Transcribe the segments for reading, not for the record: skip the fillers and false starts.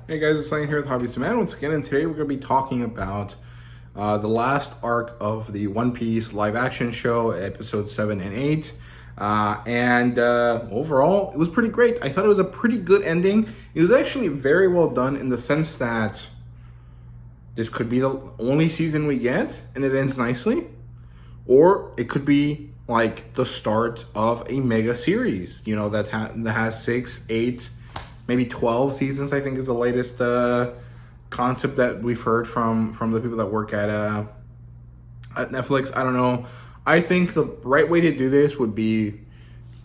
Hey guys, it's Lane here with HobbiesofaMan once again, and today we're going to be talking about the last arc of the One Piece live action show, episodes 7 and 8. Overall, it was pretty great. I thought it was a pretty good ending. It was actually very well done in the sense that this could be the only season we get and it ends nicely. Or it could be like the start of a mega series, you know, that has 6, 8, maybe 12 seasons, I think is the latest concept that we've heard from the people that work at Netflix. I don't know. I think the right way to do this would be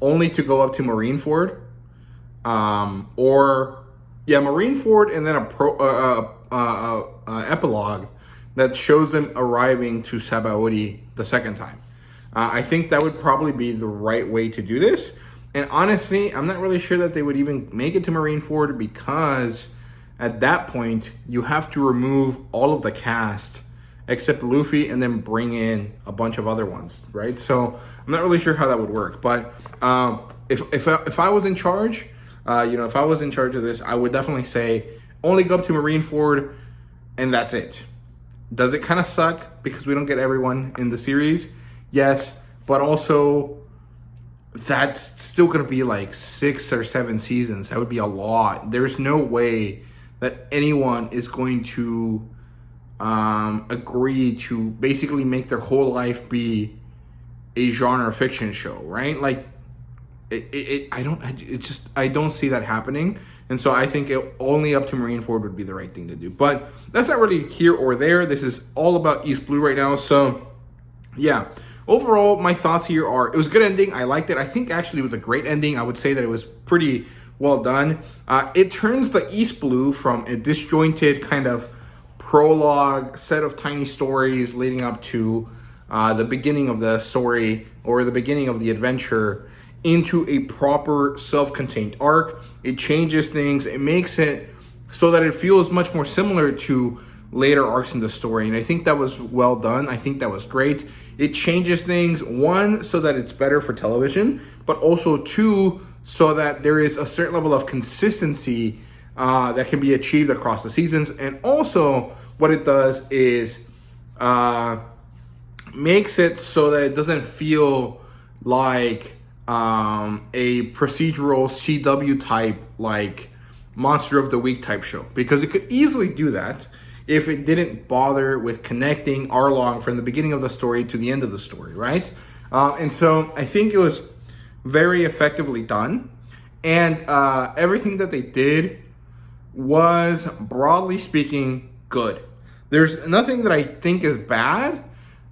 only to go up to Marineford. Marineford, and then a epilogue that shows them arriving to Sabaody the second time. I think that would probably be the right way to do this. And honestly, I'm not really sure that they would even make it to Marineford, because at that point, you have to remove all of the cast except Luffy and then bring in a bunch of other ones, right? So I'm not really sure how that would work. But if I was in charge, if I was in charge of this, I would definitely say only go up to Marineford and that's it. Does it kind of suck because we don't get everyone in the series? Yes, but also that's still going to be like 6 or 7 seasons. That would be a lot. There's no way that anyone is going to agree to basically make their whole life be a genre fiction show, right? Like, I don't see that happening. And so I think only up to Marineford would be the right thing to do. But that's not really here or there. This is all about East Blue right now. So, yeah. Overall, my thoughts here are, it was a good ending. I liked it. I think actually it was a great ending. I would say that it was pretty well done. It turns the East Blue from a disjointed kind of prologue set of tiny stories leading up to the beginning of the story or the beginning of the adventure into a proper self-contained arc. It changes things. It makes it so that it feels much more similar to later arcs in the story. And I think that was well done. I think that was great. It changes things, 1, so that it's better for television, but also 2, so that there is a certain level of consistency that can be achieved across the seasons. And also what it does is makes it so that it doesn't feel like a procedural CW type, like Monster of the Week type show, because it could easily do that if it didn't bother with connecting Arlong from the beginning of the story to the end of the story, right? And so I think it was very effectively done. And everything that they did was, broadly speaking, good. There's nothing that I think is bad,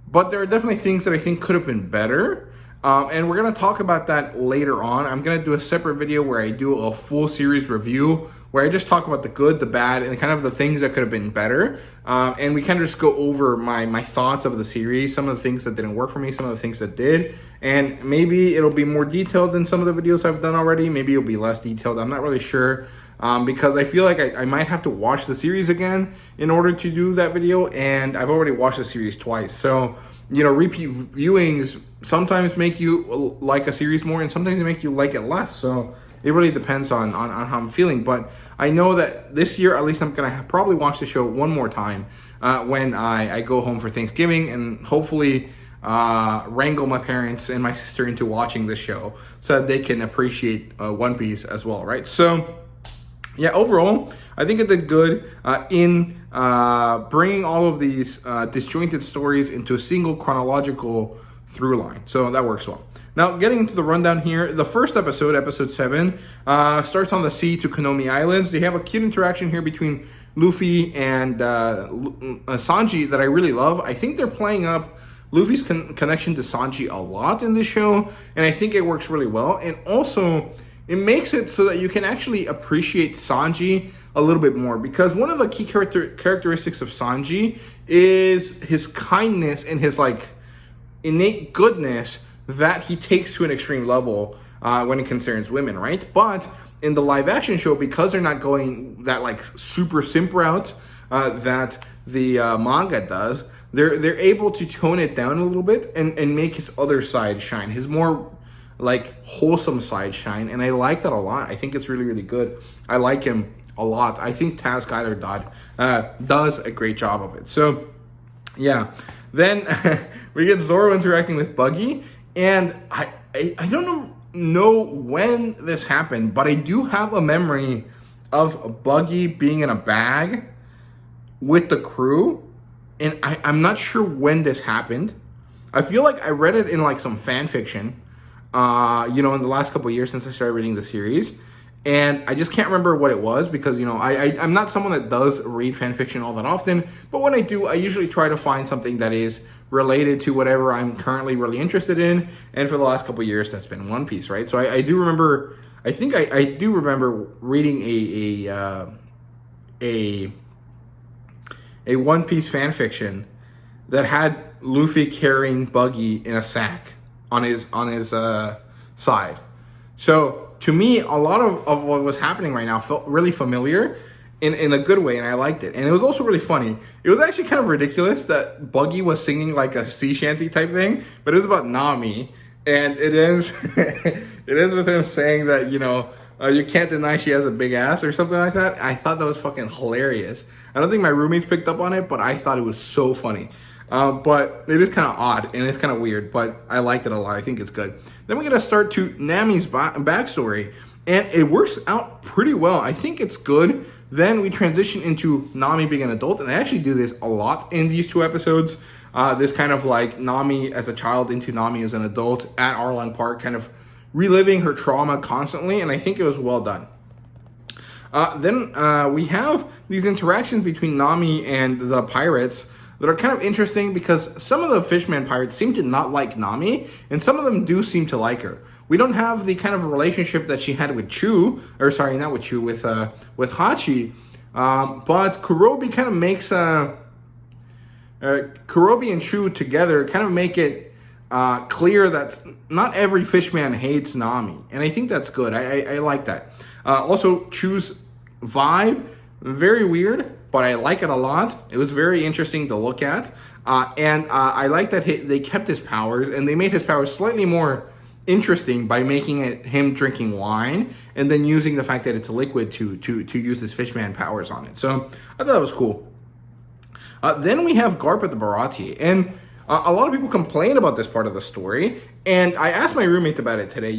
but there are definitely things that I think could have been better. And we're going to talk about that later on. I'm going to do a separate video where I do a full series review, where I just talk about the good, the bad, and kind of the things that could have been better. And we kind of just go over my thoughts of the series, some of the things that didn't work for me, some of the things that did. And maybe it'll be more detailed than some of the videos I've done already. Maybe it'll be less detailed. I'm not really sure. Because I feel like I might have to watch the series again in order to do that video. And I've already watched the series twice. So, repeat viewings sometimes make you like a series more, and sometimes they make you like it less. So it really depends on how I'm feeling. But I know that this year, at least, I'm going to probably watch the show one more time when I go home for Thanksgiving, and hopefully wrangle my parents and my sister into watching the show so that they can appreciate One Piece as well, right? So, yeah, overall, I think it did good in bringing all of these disjointed stories into a single chronological through line. So that works well. Now, getting into the rundown here, the first episode, episode 7, starts on the sea to Konomi Islands. They have a cute interaction here between Luffy and Sanji that I really love. I think they're playing up Luffy's connection to Sanji a lot in this show, and I think it works really well. And also, it makes it so that you can actually appreciate Sanji a little bit more, because one of the key characteristics of Sanji is his kindness and his innate goodness that he takes to an extreme level when it concerns women, right? But in the live action show, because they're not going that super simp route that the manga does, they're able to tone it down a little bit and make his other side shine, his more wholesome side shine, and I like that a lot. I think it's really, really good. I like him a lot. I think Taz Skyler does a great job of it. So, yeah. Then we get Zoro interacting with Buggy, and I don't know when this happened, but I do have a memory of Buggy being in a bag with the crew, and I'm not sure when this happened. I feel like I read it in like some fan fiction, in the last couple of years since I started reading the series. And I just can't remember what it was because, I'm not someone that does read fan fiction all that often. But when I do, I usually try to find something that is related to whatever I'm currently really interested in. And for the last couple of years, that's been One Piece, right? So I do remember, I think I do remember reading a One Piece fan fiction that had Luffy carrying Buggy in a sack on his side. So to me, a lot of what was happening right now felt really familiar in a good way, and I liked it. And it was also really funny. It was actually kind of ridiculous that Buggy was singing like a sea shanty type thing, but it was about Nami, and it ends with him saying that you can't deny she has a big ass or something like that. I thought that was fucking hilarious. I don't think my roommates picked up on it, but I thought it was so funny. But it is kind of odd and it's kind of weird, but I liked it a lot. I think it's good. Then we get to start to Nami's backstory, and it works out pretty well. I think it's good. Then we transition into Nami being an adult, and I actually do this a lot in these two episodes. This kind of like Nami as a child into Nami as an adult at Arlong Park, kind of reliving her trauma constantly, and I think it was well done. Then we have these interactions between Nami and the pirates that are kind of interesting because some of the Fishman pirates seem to not like Nami, and some of them do seem to like her. We don't have the kind of relationship that she had with Chu, or sorry, not with Chu, with Hachi, but Kurobe kind of makes Kurobe and Chu together kind of make it clear that not every Fishman hates Nami, and I think that's good. I like that. Also, Chu's vibe, very weird, but I like it a lot. It was very interesting to look at. And I like that they kept his powers, and they made his powers slightly more interesting by making it him drinking wine, and then using the fact that it's a liquid to use his Fishman powers on it. So I thought that was cool. Then we have Garp at the Baratie, and a lot of people complain about this part of the story, and I asked my roommate about it today,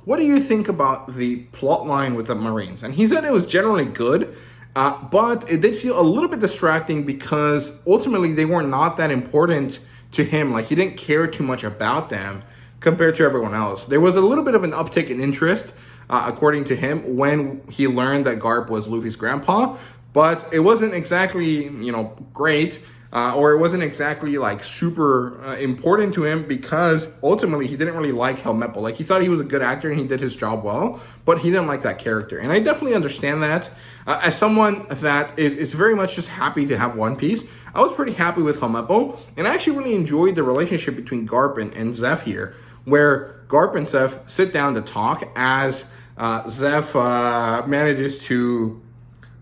what do you think about the plot line with the Marines? And he said it was generally good, but it did feel a little bit distracting because ultimately they were not that important to him. Like, he didn't care too much about them compared to everyone else. There was a little bit of an uptick in interest, according to him, when he learned that Garp was Luffy's grandpa, but it wasn't exactly, great, or it wasn't exactly like super important to him because ultimately he didn't really like Helmeppo. Like, he thought he was a good actor and he did his job well, but he didn't like that character. And I definitely understand that. As someone that is very much just happy to have One Piece, I was pretty happy with Helmeppo, and I actually really enjoyed the relationship between Garp and Zeph here, where Garp and Zeph sit down to talk as Zeph manages to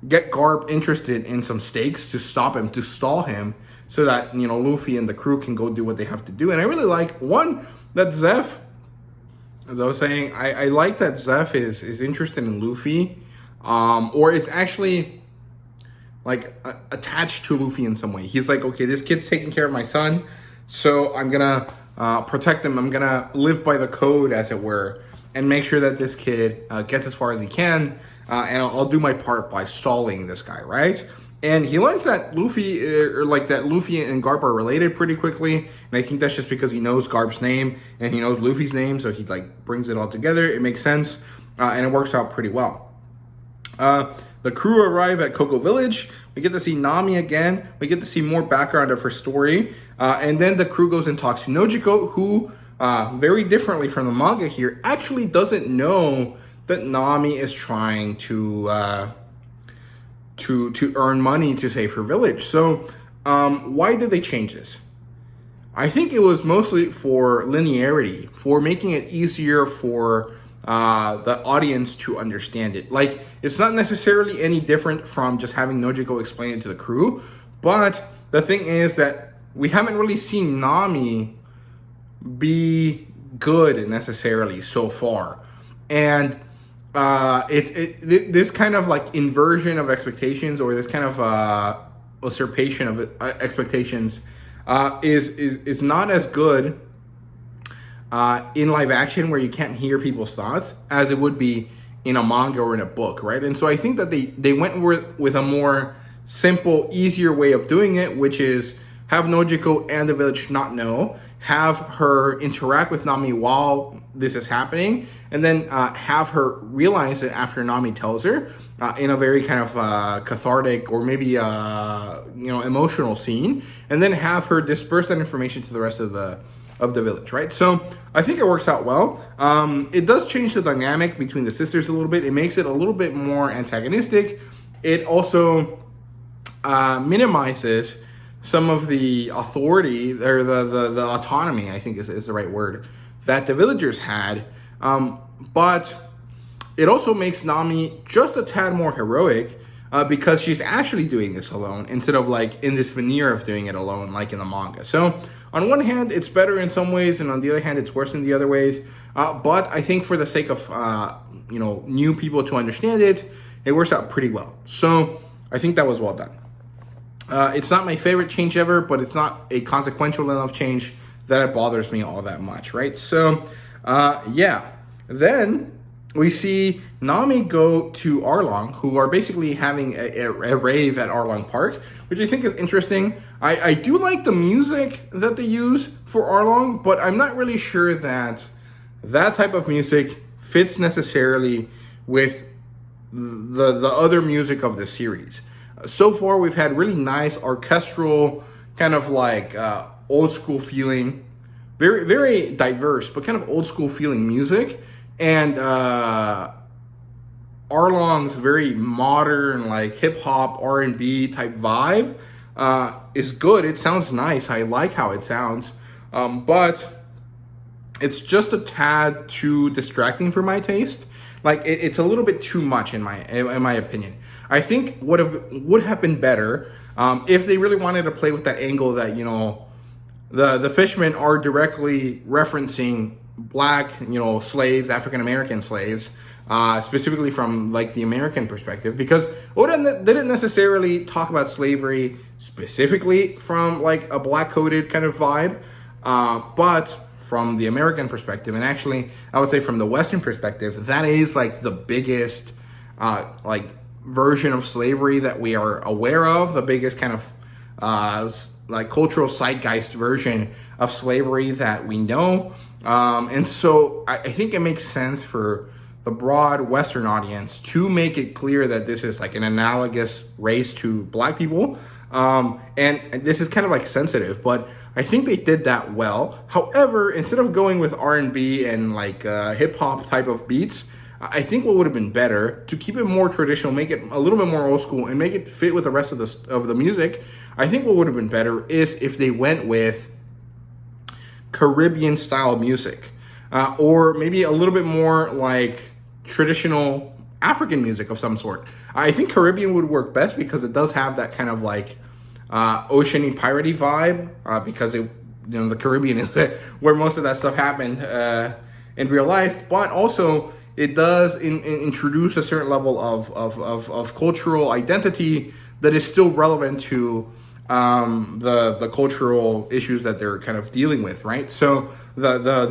get Garp interested in some stakes to stall him, so that, Luffy and the crew can go do what they have to do. And I really like, that Zeph, as I was saying, I like that Zeph is interested in Luffy, or is actually like attached to Luffy in some way. He's like, okay, this kid's taking care of my son, so I'm gonna protect him. I'm gonna live by the code, as it were, and make sure that this kid gets as far as he can, and I'll do my part by stalling this guy, right? And he learns that Luffy and Garp are related pretty quickly, and I think that's just because he knows Garp's name and he knows Luffy's name, so he brings it all together. It makes sense, and it works out pretty well. The crew arrive at Cocoa Village. We get to see Nami again. We get to see more background of her story. And then the crew goes and talks to Nojiko, who, very differently from the manga here, actually doesn't know that Nami is trying to earn money to save her village. So, why did they change this? I think it was mostly for linearity, for making it easier for the audience to understand it. Like, it's not necessarily any different from just having Nojiko explain it to the crew, but the thing is that we haven't really seen Nami be good necessarily so far. And this kind of like inversion of expectations, or this kind of usurpation of expectations, is not as good in live action, where you can't hear people's thoughts, as it would be in a manga or in a book, right? And so I think that they went with a more simple, easier way of doing it, which is have Nojiko and the village not know, have her interact with Nami while this is happening, and then have her realize it after Nami tells her, in a very kind of cathartic, or maybe emotional scene, and then have her disperse that information to the rest of the village, right? So I think it works out well. It does change the dynamic between the sisters a little bit. It makes it a little bit more antagonistic. It also minimizes some of the authority, or the autonomy, I think is the right word, that the villagers had. But it also makes Nami just a tad more heroic, because she's actually doing this alone, instead of like in this veneer of doing it alone, like in the manga. So on one hand, it's better in some ways, and on the other hand, it's worse in the other ways. But I think for the sake of new people to understand it, it works out pretty well. So I think that was well done. It's not my favorite change ever, but it's not a consequential enough change that it bothers me all that much, right? So then we see Nami go to Arlong, who are basically having a rave at Arlong Park, which I think is interesting. I do like the music that they use for Arlong, but I'm not really sure that type of music fits necessarily with the other music of the series. So far, we've had really nice orchestral, kind of like old school feeling, very, very diverse, but kind of old school feeling music. And Arlong's very modern, like hip hop, R&B type vibe is good. It sounds nice. I like how it sounds, but it's just a tad too distracting for my taste. Like it's a little bit too much in my opinion. I think would have been better if they really wanted to play with that angle that the fishmen are directly referencing black slaves, African American slaves, specifically from like the American perspective, because Oda didn't necessarily talk about slavery specifically from like a black coded kind of vibe, but from the American perspective, and actually I would say from the Western perspective, that is like the biggest like version of slavery that we are aware of, the biggest kind of like cultural zeitgeist version of slavery that we know. And so I think it makes sense for the broad Western audience to make it clear that this is like an analogous race to black people. And this is kind of like sensitive, but I think they did that well. However, instead of going with R&B and like hip hop type of beats, I think what would have been better to keep it more traditional, make it a little bit more old school, and make it fit with the rest of the music. I think what would have been better is if they went with Caribbean style music, or maybe a little bit more like traditional African music of some sort. I think Caribbean would work best because it does have that kind of like oceany piratey vibe, because the Caribbean is where most of that stuff happened in real life, but also it does introduce a certain level of cultural identity that is still relevant to the cultural issues that they're kind of dealing with, right? So the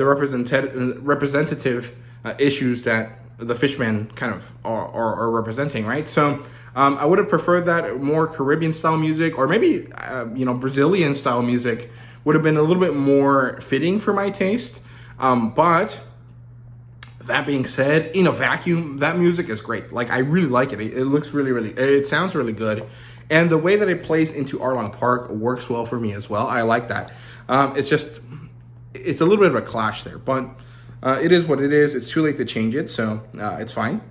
representative issues that the fishmen kind of are representing, right? So I would have preferred that more Caribbean style music, or maybe Brazilian style music would have been a little bit more fitting for my taste. But that being said, in a vacuum, that music is great. Like, I really like it. It looks really, it sounds really good. And the way that it plays into Arlong Park works well for me as well. I like that. It's a little bit of a clash there, but it is what it is. It's too late to change it, so it's fine.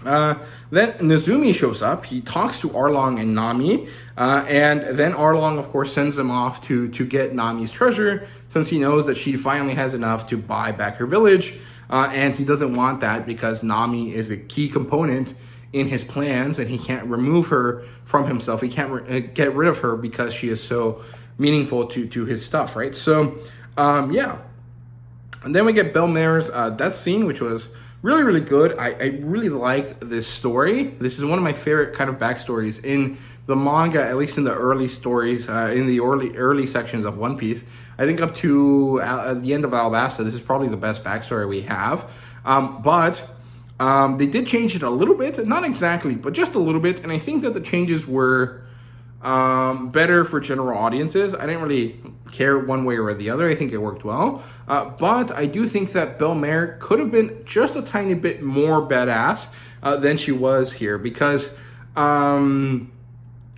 Then Nezumi shows up. He talks to Arlong and Nami, and then Arlong, of course, sends him off to get Nami's treasure, since he knows that she finally has enough to buy back her village, and he doesn't want that because Nami is a key component in his plans, and he can't remove her from himself. He can't get rid of her because she is so meaningful to his stuff, right? So, yeah. And then we get Belmare's that scene, which was really, really good. I really liked this story. This is one of my favorite kind of backstories in the manga, at least in the early stories, in the early sections of One Piece. I think up to the end of Alabasta, this is probably the best backstory we have. But they did change it a little bit, not exactly, but just a little bit. And I think that the changes were better for general audiences. I didn't really care one way or the other. I think it worked well. But I do think that Belle Mare could have been just a tiny bit more badass than she was here, because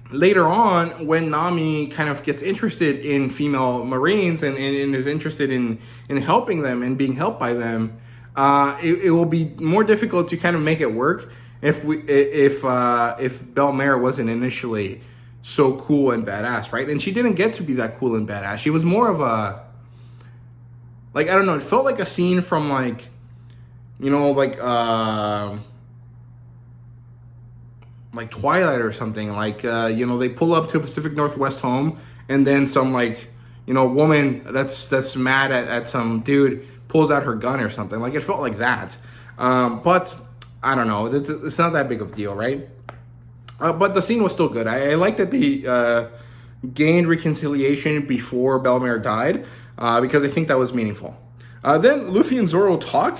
later on, when Nami kind of gets interested in female Marines and is interested in helping them and being helped by them, it will be more difficult to kind of make it work if Belle Mare wasn't initially so cool and badass, right? And she didn't get to be that cool and badass. She was more of a, like, I don't know, it felt like a scene from, like, you know, like Twilight or something. Like, you know, they pull up to a Pacific Northwest home, and then some, like, you know, woman that's mad at some dude pulls out her gun or something. Like, it felt like that. But I don't know, it's not that big of a deal, right? But the scene was still good. I like that they gained reconciliation before Belle Mare died, because I think that was meaningful. Then Luffy and Zoro talk.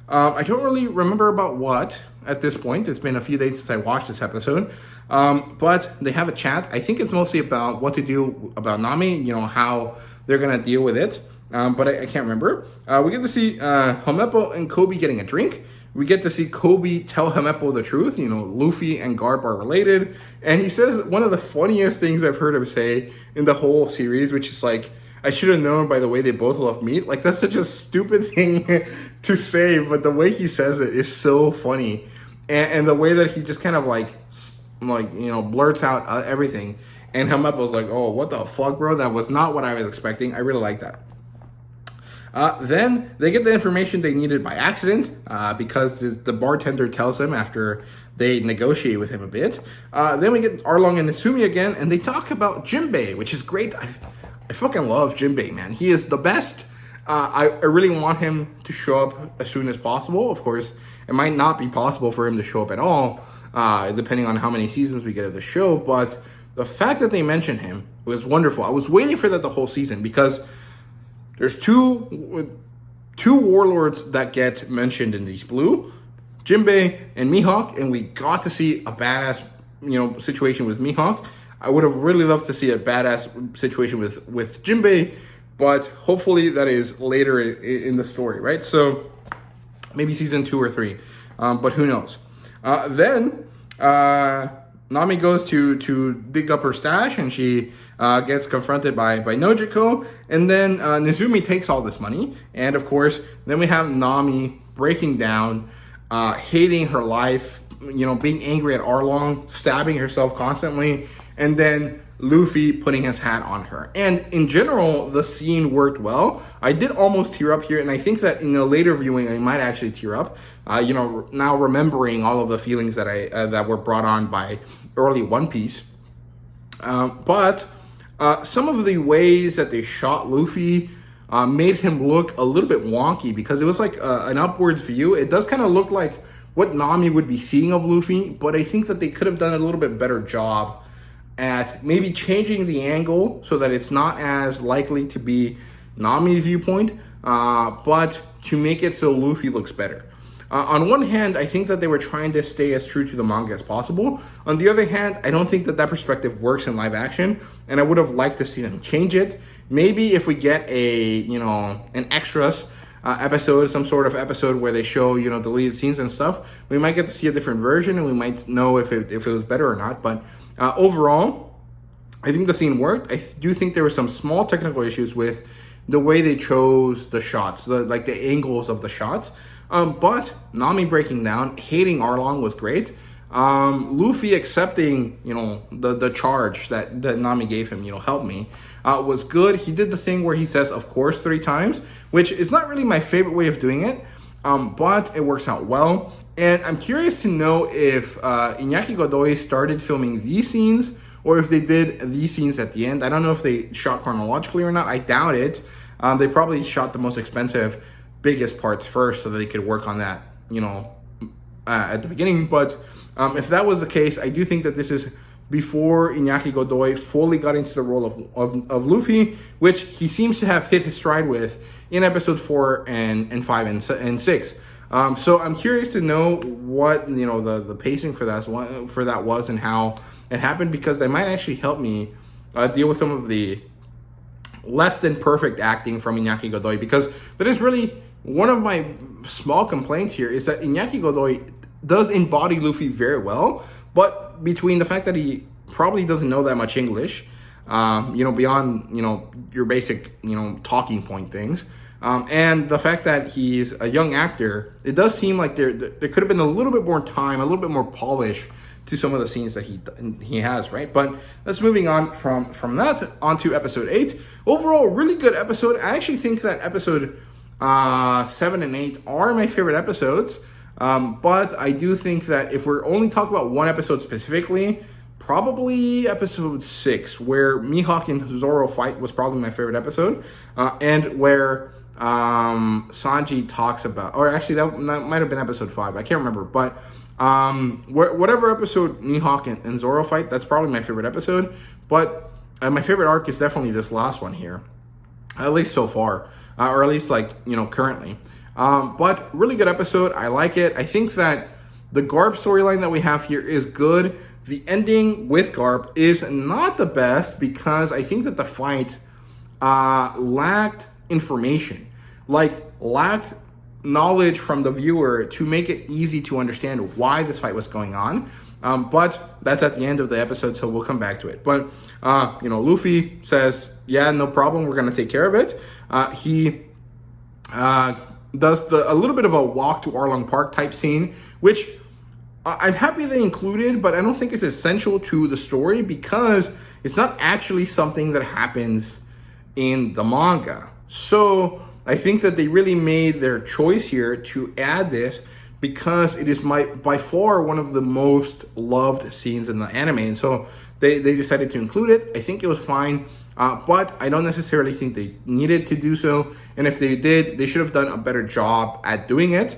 I don't really remember about what at this point. It's been a few days since I watched this episode. But they have a chat. I think it's mostly about what to do about Nami, you know, how they're going to deal with it. But I can't remember. We get to see Helmeppo and Kobe getting a drink. We get to see Kobe tell Helmeppo the truth. You know, Luffy and Garp are related. And he says one of the funniest things I've heard him say in the whole series, which is like, I should have known by the way they both love meat. Like, that's such a stupid thing to say, but the way he says it is so funny. And the way that he just kind of like, you know, blurts out everything. And Helmeppo's like, oh, what the fuck, bro? That was not what I was expecting. I really like that. Then they get the information they needed by accident, because the bartender tells them after they negotiate with him a bit. Then we get Arlong and Nasumi again, and they talk about Jinbei, which is great. I fucking love Jinbei, man. He is the best. I really want him to show up as soon as possible. Of course, it might not be possible for him to show up at all, depending on how many seasons we get of the show. But the fact that they mentioned him was wonderful. I was waiting for that the whole season, because there's two warlords that get mentioned in East Blue, Jinbei and Mihawk, and we got to see a badass, you know, situation with Mihawk. I would have really loved to see a badass situation with Jinbei, but hopefully that is later in the story, right? So maybe season 2 or 3, but who knows? Then Nami goes to dig up her stash, and she gets confronted by Nojiko, and then Nezumi takes all this money, and of course, then we have Nami breaking down, hating her life, you know, being angry at Arlong, stabbing herself constantly, and then Luffy putting his hat on her. And in general, the scene worked well. I did almost tear up here, and I think that in a later viewing, I might actually tear up. You know, now remembering all of the feelings that that were brought on by early One Piece. But some of the ways that they shot Luffy made him look a little bit wonky, because it was like an upwards view. It does kind of look like what Nami would be seeing of Luffy, but I think that they could have done a little bit better job at maybe changing the angle so that it's not as likely to be Nami's viewpoint, but to make it so Luffy looks better. On one hand, I think that they were trying to stay as true to the manga as possible. On the other hand, I don't think that perspective works in live action, and I would have liked to see them change it. Maybe if we get an extras episode, some sort of episode where they show, deleted scenes and stuff, we might get to see a different version, and we might know if it was better or not. But overall, I think the scene worked. I do think there were some small technical issues with the way they chose the shots, the angles of the shots. But Nami breaking down, hating Arlong was great. Luffy accepting, the charge that Nami gave him, help me, was good. He did the thing where he says, of course, 3 times, which is not really my favorite way of doing it, but it works out well. And I'm curious to know if Iñaki Godoy started filming these scenes, or if they did these scenes at the end. I don't know if they shot chronologically or not. I doubt it. They probably shot the most expensive, biggest parts first so that they could work on that at the beginning. But if that was the case, I do think that this is before Iñaki Godoy fully got into the role of Luffy, which he seems to have hit his stride with in episodes 4 and 5 and 6. So I'm curious to know what the pacing for that was and how it happened, because that might actually help me deal with some of the less than perfect acting from Iñaki Godoy, because that is really one of my small complaints here, is that Iñaki Godoy does embody Luffy very well, but between the fact that he probably doesn't know that much English, beyond your basic talking point things, and the fact that he's a young actor, it does seem like there could have been a little bit more time, a little bit more polish to some of the scenes that he has, right? But let's moving on from that onto episode 8. Overall, really good episode. I actually think that episode 7 and 8 are my favorite episodes. But I do think that if we're only talking about one episode specifically, probably episode 6, where Mihawk and Zoro fight, was probably my favorite episode, and where Sanji talks about, or actually that might have been episode 5, I can't remember, but whatever episode Mihawk and Zoro fight, that's probably my favorite episode. But my favorite arc is definitely this last one here, at least so far, or at least currently. But really good episode. I like it. I think that the Garp storyline that we have here is good. The ending with Garp is not the best, because I think that the fight lacked information, lacked knowledge from the viewer to make it easy to understand why this fight was going on. But that's at the end of the episode, so we'll come back to it. But Luffy says, yeah, no problem, we're going to take care of it. He does a little bit of a walk to Arlong Park type scene, which I'm happy they included, but I don't think it's essential to the story, because it's not actually something that happens in the manga. So I think that they really made their choice here to add this, because it is by far one of the most loved scenes in the anime, and so they decided to include it. I think it was fine. But I don't necessarily think they needed to do so. And if they did, they should have done a better job at doing it,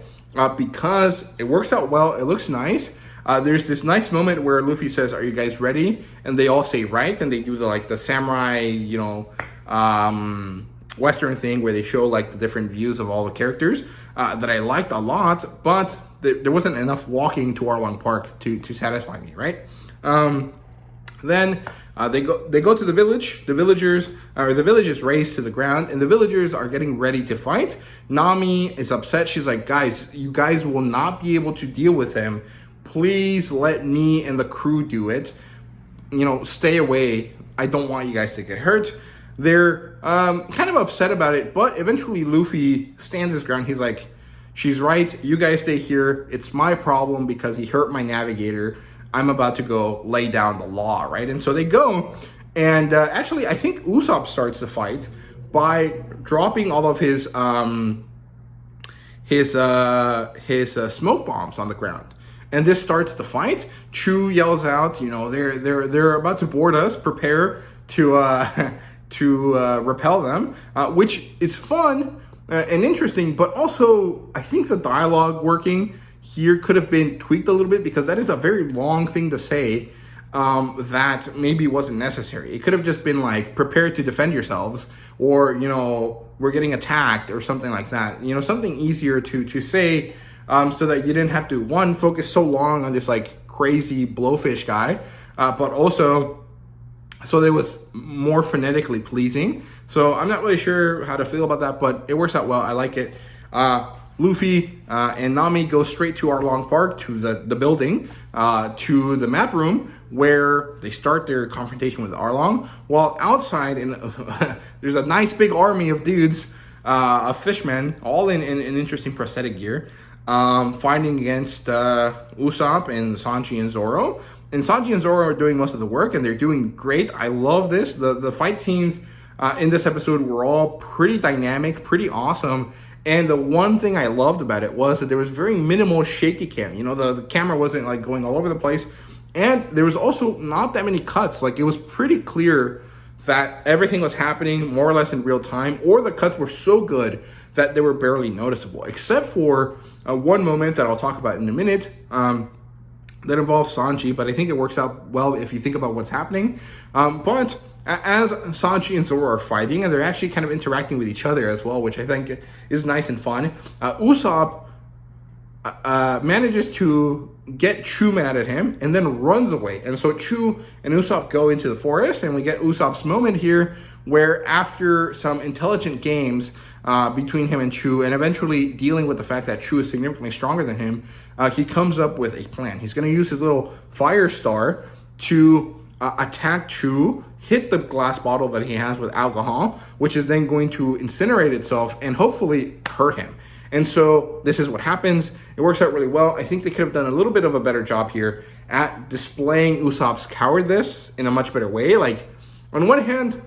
because it works out well. It looks nice. There's this nice moment where Luffy says, "Are you guys ready?" And they all say right. And they do the samurai, Western thing where they show the different views of all the characters that I liked a lot. But there wasn't enough walking to Arlong Park to satisfy me, right? Then they go to the village. The village is razed to the ground, and the villagers are getting ready to fight. Nami is upset. She's like, guys, you guys will not be able to deal with him. Please let me and the crew do it. Stay away. I don't want you guys to get hurt. They're kind of upset about it, but eventually Luffy stands his ground. He's like, she's right. You guys stay here. It's my problem because he hurt my navigator. I'm about to go lay down the law, right? And so they go, and actually, I think Usopp starts the fight by dropping all of his smoke bombs on the ground, and this starts the fight. Chu yells out, they're about to board us. Prepare to repel them, which is fun and interesting, but also I think the dialogue working here could have been tweaked a little bit, because that is a very long thing to say that maybe wasn't necessary. It could have just been prepare to defend yourselves, or we're getting attacked, or something like that. Something easier to say, so that you didn't have to, one, focus so long on this crazy blowfish guy, but also so that it was more phonetically pleasing. So I'm not really sure how to feel about that, but it works out well. I like it. Luffy and Nami go straight to Arlong Park, to the building, to the map room, where they start their confrontation with Arlong. While outside, there's a nice big army of dudes, of fishmen, all in interesting prosthetic gear, fighting against Usopp and Sanji and Zoro. And Sanji and Zoro are doing most of the work, and they're doing great. I love this. The fight scenes in this episode were all pretty dynamic, pretty awesome. And the one thing I loved about it was that there was very minimal shaky cam. The camera wasn't going all over the place. And there was also not that many cuts. It was pretty clear that everything was happening more or less in real time, or the cuts were so good that they were barely noticeable, except for one moment that I'll talk about in a minute that involves Sanji, but I think it works out well if you think about what's happening. But as Sanji and Zoro are fighting, and they're actually kind of interacting with each other as well, which I think is nice and fun, Usopp manages to get Chu mad at him and then runs away. And so Chu and Usopp go into the forest, and we get Usopp's moment here where, after some intelligent games between him and Chu, and eventually dealing with the fact that Chu is significantly stronger than him, he comes up with a plan. He's going to use his little fire star to attack Chu, hit the glass bottle that he has with alcohol, which is then going to incinerate itself and hopefully hurt him. And so this is what happens. It works out really well. I think they could have done a little bit of a better job here at displaying Usopp's cowardice in a much better way. Like, on one hand,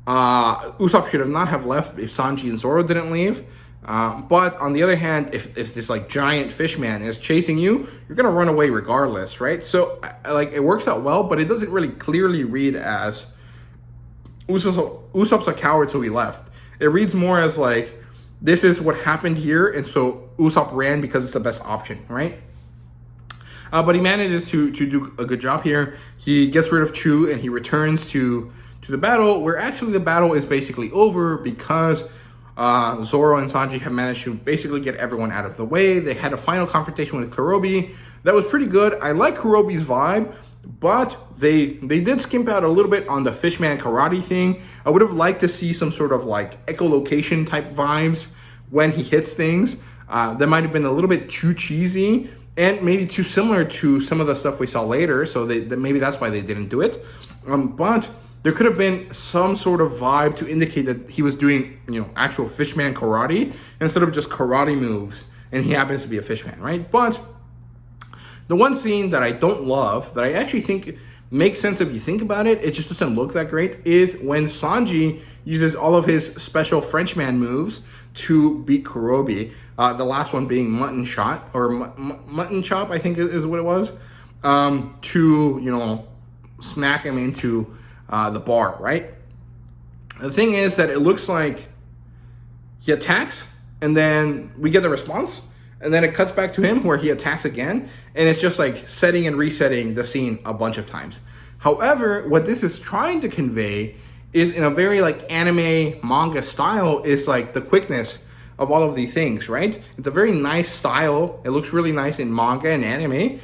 Usopp should have not have left if Sanji and Zoro didn't leave. But on the other hand, if this like giant fish man is chasing you, you're gonna run away regardless, right? So like, it works out well, but it doesn't really clearly read as Usopp's a coward, so he left. It reads more as like, this is what happened here, and so Usopp ran because it's the best option, right? But he manages to do a good job here. He gets rid of Chu, and he returns to the battle, where actually the battle is basically over because Zoro and Sanji have managed to basically get everyone out of the way. They had a final confrontation with Kurobi that was pretty good. I like Kurobi's vibe, but they did skimp out a little bit on the fishman karate thing. I would have liked to see some sort of like echolocation type vibes when he hits things. That might have been a little bit too cheesy and maybe too similar to some of the stuff we saw later. So maybe that's why they didn't do it. But there could have been some sort of vibe to indicate that he was doing, actual fishman karate instead of just karate moves, and he happens to be a fishman, right? But the one scene that I don't love, that I actually think makes sense if you think about it, it just doesn't look that great, is when Sanji uses all of his special Frenchman moves to beat Kurobi. The last one being mutton shot, or mutton chop, I think is what it was, to, smack him into the bar, right? The thing is that it looks like he attacks, and then we get the response, and then it cuts back to him where he attacks again, and it's just like setting and resetting the scene a bunch of times. However, what this is trying to convey is, in a very like anime manga style, is like the quickness of all of these things, right? It's a very nice style. It looks really nice in manga and anime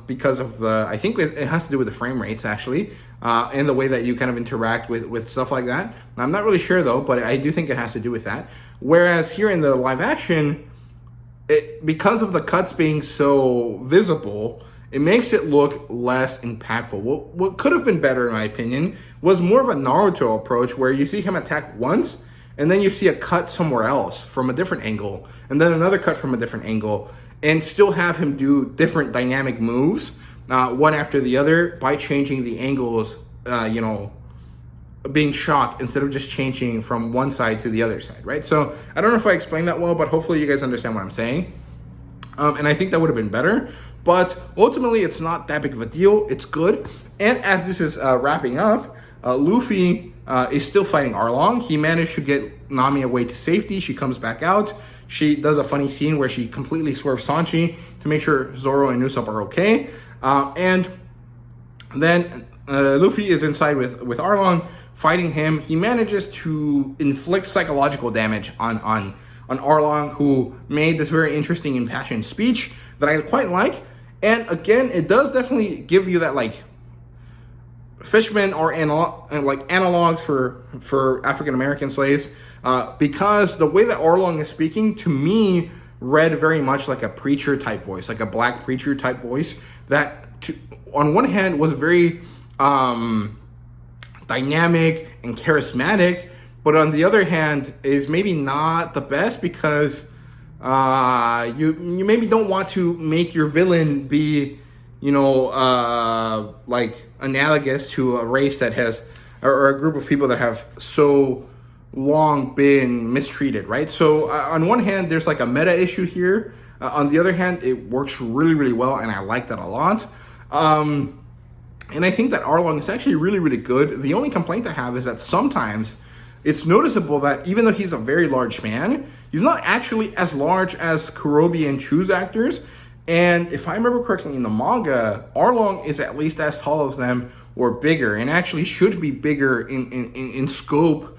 because of I think it has to do with the frame rates actually, and the way that you kind of interact with stuff like that. I'm not really sure though, but I do think it has to do with that. Whereas here in the live action, because of the cuts being so visible, it makes it look less impactful. What could have been better, in my opinion, was more of a Naruto approach, where you see him attack once, and then you see a cut somewhere else from a different angle, and then another cut from a different angle, and still have him do different dynamic moves, one after the other, by changing the angles, being shot instead of just changing from one side to the other side, right? So I don't know if I explained that well, but hopefully you guys understand what I'm saying. And I think that would have been better, but ultimately it's not that big of a deal. It's good. And as this is wrapping up, Luffy is still fighting Arlong. He managed to get Nami away to safety. She comes back out. She does a funny scene where she completely swerves Sanji to make sure Zoro and Usopp are okay. And then Luffy is inside with Arlong, fighting him. He manages to inflict psychological damage on Arlong, who made this very interesting impassioned speech that I quite like. And again, it does definitely give you that like fishmen are analogs for African American slaves, because the way that Arlong is speaking to me read very much like a preacher type voice, like a black preacher type voice that on one hand was very dynamic and charismatic, but on the other hand is maybe not the best, because you maybe don't want to make your villain be like analogous to a race that has, or a group of people that have so long been mistreated, right? So on one hand there's like a meta issue here, on the other hand it works really, really well, and I like that a lot. And I think that Arlong is actually really, really good. The only complaint I have is that sometimes it's noticeable that even though he's a very large man, he's not actually as large as Kurobi and Chu's actors. And if I remember correctly, in the manga, Arlong is at least as tall as them or bigger, and actually should be bigger in scope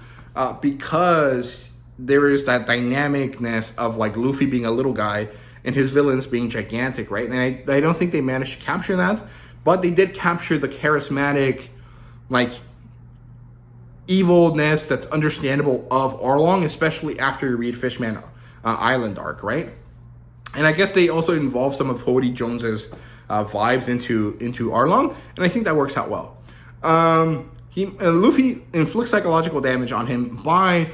because there is that dynamicness of like Luffy being a little guy and his villains being gigantic, right? And I don't think they managed to capture that, but they did capture the charismatic, like, evilness that's understandable of Arlong, especially after you read Fishman Island arc, right? And I guess they also involve some of Hody Jones's vibes into Arlong, and I think that works out well. Luffy inflicts psychological damage on him by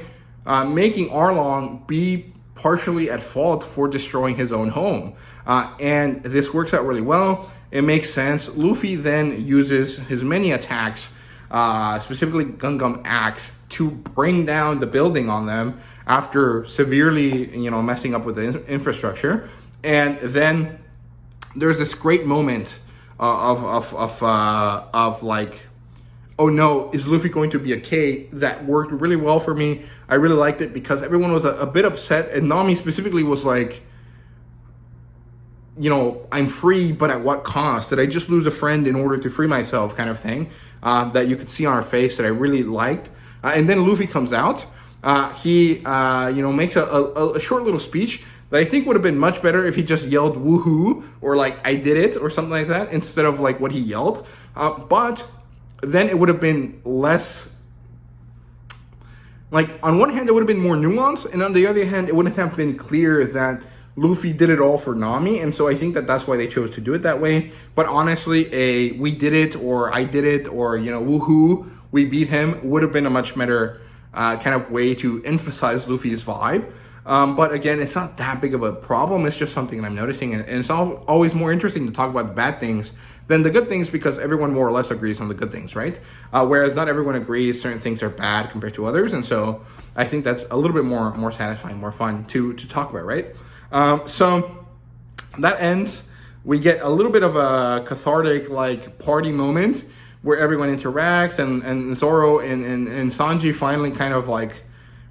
making Arlong be partially at fault for destroying his own home, and this works out really well. It makes sense. Luffy then uses his many attacks, specifically Gungam Axe, to bring down the building on them after severely, messing up with the infrastructure. And then there's this great moment of like, oh no, is Luffy going to be a K? That worked really well for me. I really liked it because everyone was a bit upset, and Nami specifically was like, I'm free, but at what cost? Did I just lose a friend in order to free myself, kind of thing, that you could see on her face that I really liked. And then Luffy comes out. He makes a short little speech that I think would have been much better if he just yelled woohoo or like I did it or something like that instead of like what he yelled. But then it would have been less, like, on one hand it would have been more nuanced, and on the other hand it wouldn't have been clear that Luffy did it all for Nami, and so I think that's why they chose to do it that way. But honestly, we did it, or I did it, or woohoo, we beat him, would have been a much better kind of way to emphasize Luffy's vibe. But again, it's not that big of a problem. It's just something that I'm noticing, and it's always more interesting to talk about the bad things than the good things, because everyone more or less agrees on the good things, right? Whereas not everyone agrees certain things are bad compared to others, and so I think that's a little bit more satisfying, more fun to talk about, right? So that ends. We get a little bit of a cathartic, like, party moment where everyone interacts, and Zoro and Sanji finally kind of like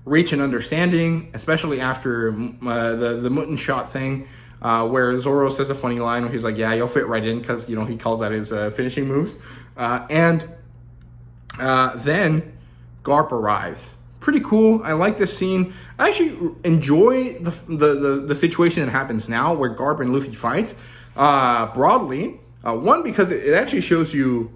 reach an understanding, especially after the Muten shot thing, where Zoro says a funny line where he's like, yeah, you'll fit right in, because he calls that his finishing moves, and then Garp arrives. Pretty cool. I like this scene. I actually enjoy the situation that happens now where Garp and Luffy fight broadly. One, because it actually shows you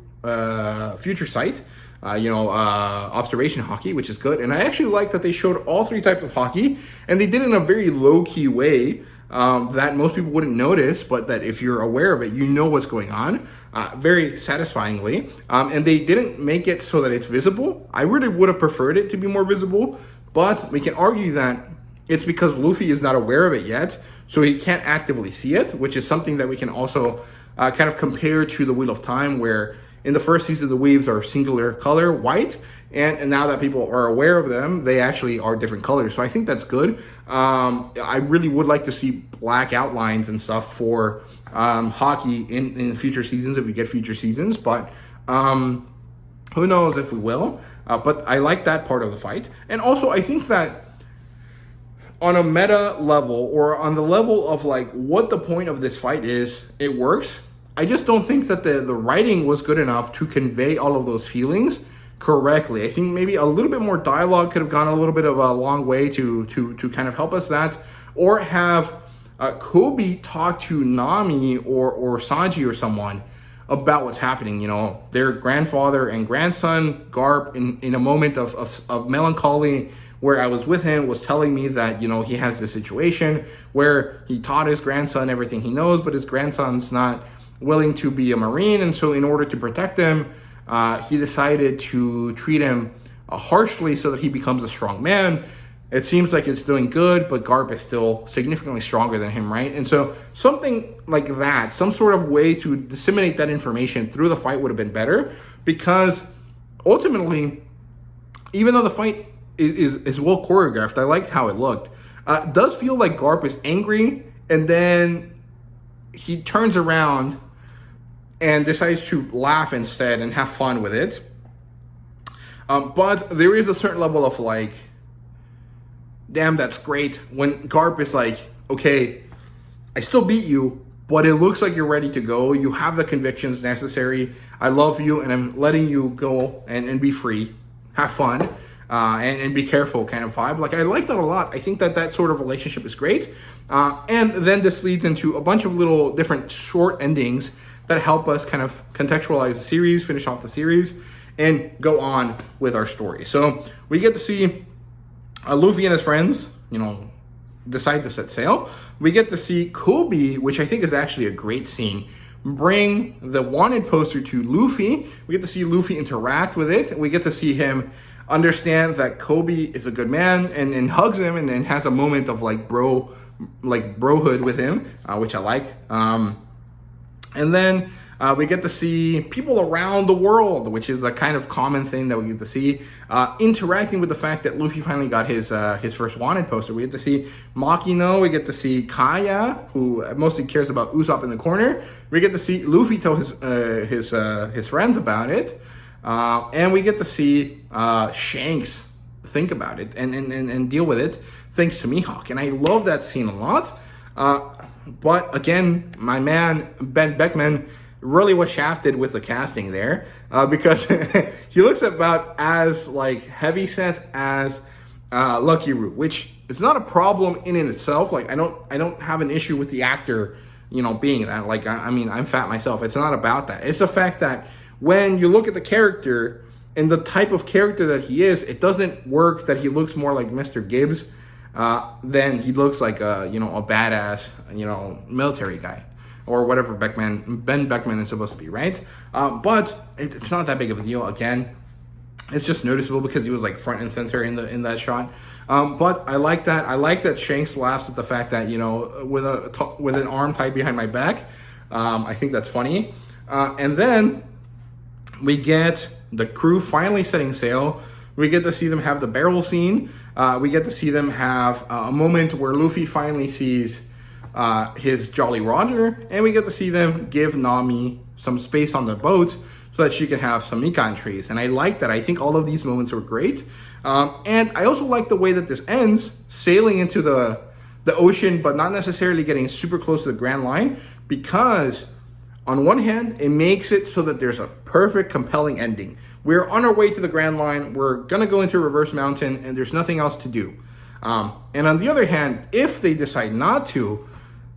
future sight, observation hockey, which is good. And I actually like that they showed all three types of hockey, and they did it in a very low-key way that most people wouldn't notice, but that if you're aware of it, you know what's going on, very satisfyingly. And they didn't make it so that it's visible. I really would have preferred it to be more visible, but we can argue that it's because Luffy is not aware of it yet, so he can't actively see it, which is something that we can also kind of compare to the Wheel of Time, where in the first season, the weaves are singular color, white, and now that people are aware of them, they actually are different colors. So I think that's good. I really would like to see black outlines and stuff for hockey in future seasons, if we get future seasons, but who knows if we will. But I like that part of the fight. And also, I think that on a meta level, or on the level of like what the point of this fight is, it works. I just don't think that the writing was good enough to convey all of those feelings correctly. I think maybe a little bit more dialogue could have gone a little bit of a long way to kind of help us that, or have Kobe talk to Nami or Sanji or someone about what's happening. Their grandfather and grandson, Garp, in a moment of melancholy where I was with him, was telling me that, he has this situation where he taught his grandson everything he knows, but his grandson's not willing to be a Marine, and so in order to protect him, he decided to treat him harshly so that he becomes a strong man. It seems like it's doing good, but Garp is still significantly stronger than him, right? And so something like that, some sort of way to disseminate that information through the fight would have been better, because ultimately, even though the fight is well choreographed, I liked how it looked, it does feel like Garp is angry, and then he turns around and decides to laugh instead and have fun with it. But there is a certain level of like, damn, that's great. When Garp is like, okay, I still beat you, but it looks like you're ready to go. You have the convictions necessary. I love you, and I'm letting you go and be free. Have fun, and be careful kind of vibe. Like, I like that a lot. I think that that sort of relationship is great. And then this leads into a bunch of little different short endings that help us kind of contextualize the series, finish off the series, and go on with our story. So we get to see Luffy and his friends, decide to set sail. We get to see Kobe, which I think is actually a great scene, bring the wanted poster to Luffy. We get to see Luffy interact with it. We get to see him understand that Kobe is a good man and hugs him and has a moment of brohood with him, which I like. And then we get to see people around the world, which is a kind of common thing that we get to see, interacting with the fact that Luffy finally got his first wanted poster. We get to see Makino, we get to see Kaya, who mostly cares about Usopp in the corner. We get to see Luffy tell his friends about it, and we get to see Shanks think about it and deal with it, thanks to Mihawk. And I love that scene a lot. But again, my man Ben Beckman really was shafted with the casting there, because he looks about as heavyset as Lucky Root, which is not a problem in itself. Like, I don't have an issue with the actor, being that. Like, I mean, I'm fat myself. It's not about that. It's the fact that when you look at the character and the type of character that he is, it doesn't work that he looks more like Mr. Gibbs than he looks like a badass, military guy, or whatever Ben Beckman is supposed to be, right? But it's not that big of a deal. Again, it's just noticeable because he was front and center in that shot. But I like that. I like that Shanks laughs at the fact that with an arm tied behind my back. I think that's funny. And then we get the crew finally setting sail. We get to see them have the barrel scene. We get to see them have a moment where Luffy finally sees his Jolly Roger, and we get to see them give Nami some space on the boat so that she can have some mikan trees. And I like that. I think all of these moments were great. And I also like the way that this ends, sailing into the ocean, but not necessarily getting super close to the Grand Line, because on one hand, it makes it so that there's a perfect, compelling ending. We're on our way to the Grand Line. We're going to go into Reverse Mountain, and there's nothing else to do. And on the other hand, if they decide not to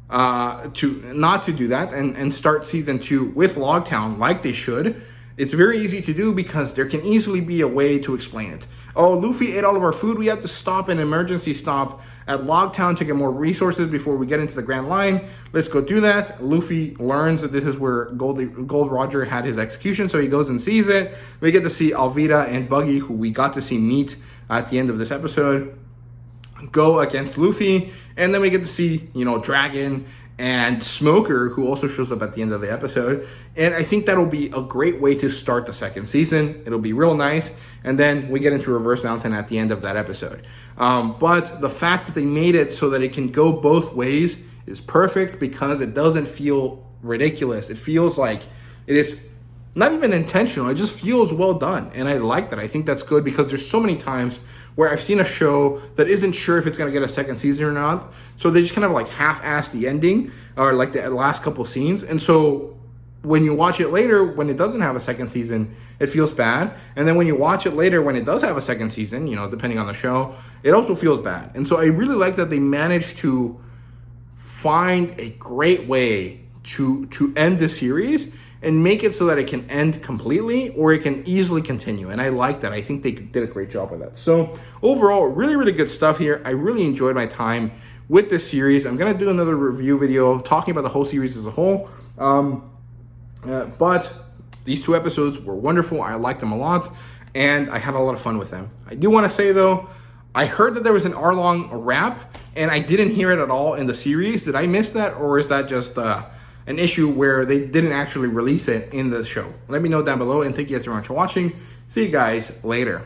do that and start season 2 with Logtown like they should, it's very easy to do because there can easily be a way to explain it. Oh, Luffy ate all of our food. We have to stop an emergency stop at Logtown to get more resources before we get into the Grand Line. Let's go do that. Luffy learns that this is where Gold Roger had his execution, so he goes and sees it. We get to see Alvida and Buggy, who we got to see meet at the end of this episode, go against Luffy. And then we get to see, Dragon and Smoker, who also shows up at the end of the episode. And I think that'll be a great way to start the second season. It'll be real nice. And then we get into Reverse Mountain at the end of that episode. But the fact that they made it so that it can go both ways is perfect, because it doesn't feel ridiculous. It feels like it is not even intentional. It just feels well done. And I like that. I think that's good, because there's so many times where I've seen a show that isn't sure if it's going to get a second season or not. So they just kind of half-ass the ending, or the last couple scenes. And so when you watch it later, when it doesn't have a second season, it feels bad. And then when you watch it later, when it does have a second season, depending on the show, it also feels bad. And so I really like that they managed to find a great way to end the series and make it so that it can end completely, or it can easily continue. And I like that. I think they did a great job with that. So overall, really, really good stuff here. I really enjoyed my time with this series. I'm going to do another review video talking about the whole series as a whole. But these 2 episodes were wonderful. I liked them a lot, and I had a lot of fun with them. I do want to say, though, I heard that there was an hour-long wrap, and I didn't hear it at all in the series. Did I miss that, or is that just an issue where they didn't actually release it in the show? Let me know down below, and thank you guys very much for watching. See you guys later.